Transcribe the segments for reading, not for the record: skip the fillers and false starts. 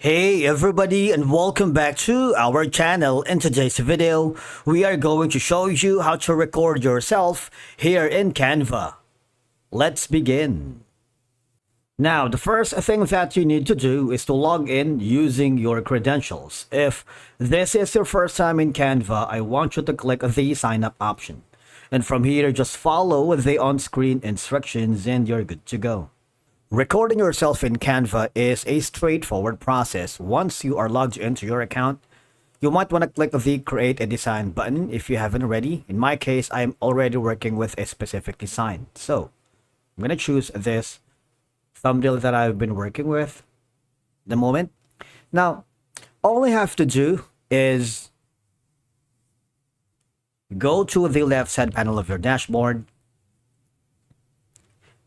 Hey everybody, and welcome back to our channel. In today's video, we are going to show you how to record yourself here in Canva. Let's begin. Now, the first thing that you need to do is to log in using your credentials. If this is your first time in Canva, I want you to click the sign up option. And from here, just follow the on-screen instructions and you're good to go. Recording yourself in Canva is a straightforward process. Once you are logged into your account, you might want to click the Create a Design button if you haven't already. In my case, I'm already working with a specific design. So, I'm going to choose this thumbnail that I've been working with at the moment. Now, all I have to do is go to the left side panel of your dashboard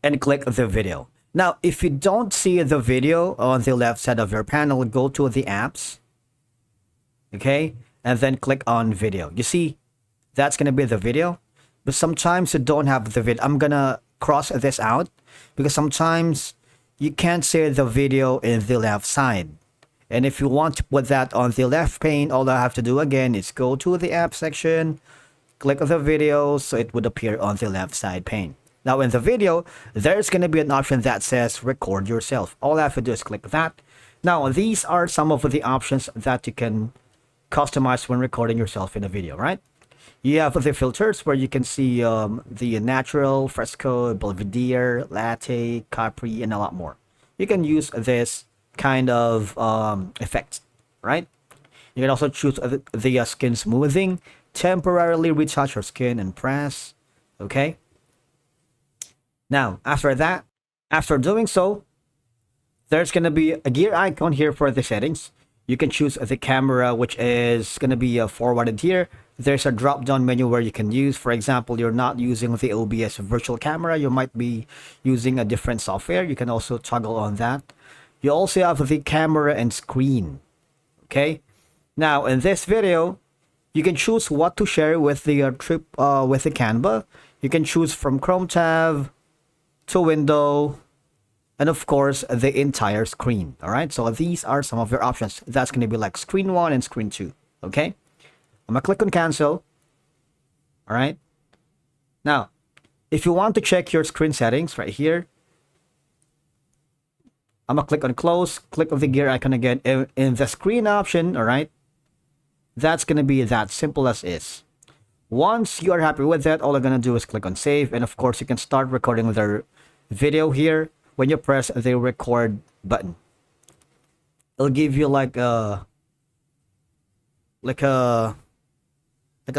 and click the video. Now, if you don't see the video on the left side of your panel, go to the apps, okay, and then click on video. You see, that's going to be the video, but sometimes you don't have the video. I'm going to cross this out because sometimes you can't see the video in the left side. And if you want to put that on the left pane, all I have to do again is go to the app section, click on the video, so it would appear on the left side pane. Now in the video, there's going to be an option that says record yourself. All I have to do is click that. Now these are some of the options that you can customize when recording yourself in a video, right? You have the filters where you can see the natural, fresco, belvedere, latte, capri, and a lot more. You can use this kind of effect, right? You can also choose the skin smoothing, temporarily retouch your skin and press, okay? Now, after that, after doing so, there's going to be a gear icon here for the settings. You can choose the camera, which is going to be forwarded here. There's a drop-down menu where you can use, for example, you're not using the OBS virtual camera. You might be using a different software. You can also toggle on that. You also have the camera and screen, okay? Now, in this video, you can choose what to share with the with the Canva. You can choose from Chrome tab to window, and of course the entire screen. All right, so these are some of your options. That's going to be like screen 1 and screen 2. Okay, I'm gonna click on cancel. All right, now if you want to check your screen settings right here, I'm gonna click on close, click on the gear icon again in the screen option. All right, that's gonna be that simple as is. Once you are happy with that, all you're gonna do is click on save, and of course you can start recording the video here when you press the record button. It'll give you like a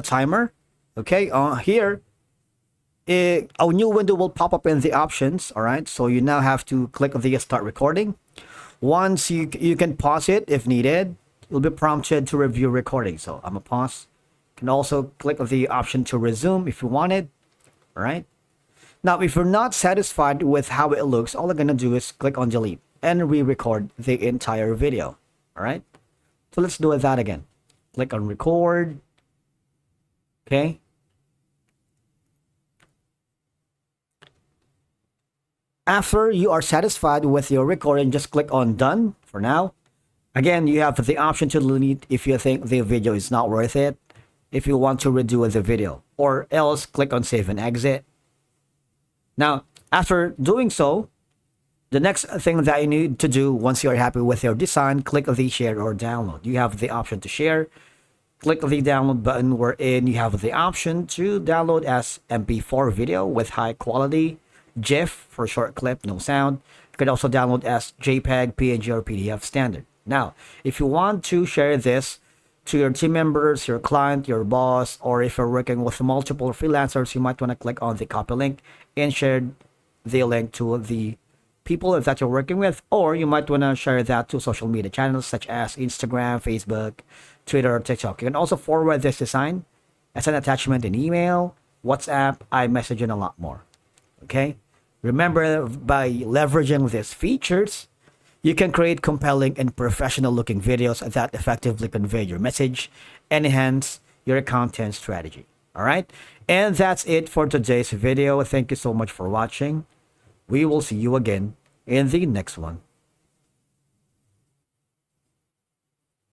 timer. Okay, here a new window will pop up in the options. All right, so you now have to click on the start recording. Once you can pause it if needed. You'll be prompted to review recording. So I'm gonna pause. You can also click on the option to resume if you wanted. All right. Now, if you're not satisfied with how it looks, all I'm going to do is click on delete and re-record the entire video. All right. So let's do that again. Click on record. Okay. After you are satisfied with your recording, just click on done for now. Again, you have the option to delete if you think the video is not worth it, if you want to redo the video, or else click on save and exit. Now, after doing so, the next thing that you need to do once you're happy with your design, click the share or download. You have the option to share. Click the download button wherein you have the option to download as MP4 video with high quality, GIF for short clip, no sound. You can also download as JPEG, PNG, or PDF standard. Now, if you want to share this to your team members, your client, your boss, or if you're working with multiple freelancers, you might want to click on the copy link and share the link to the people that you're working with, or you might want to share that to social media channels such as Instagram, Facebook, Twitter, or TikTok. You can also forward this design as an attachment in email, WhatsApp, iMessage, and a lot more. Okay? Remember, by leveraging these features, you can create compelling and professional looking videos that effectively convey your message and enhance your content strategy. All right. And that's it for today's video. Thank you so much for watching. We will see you again in the next one.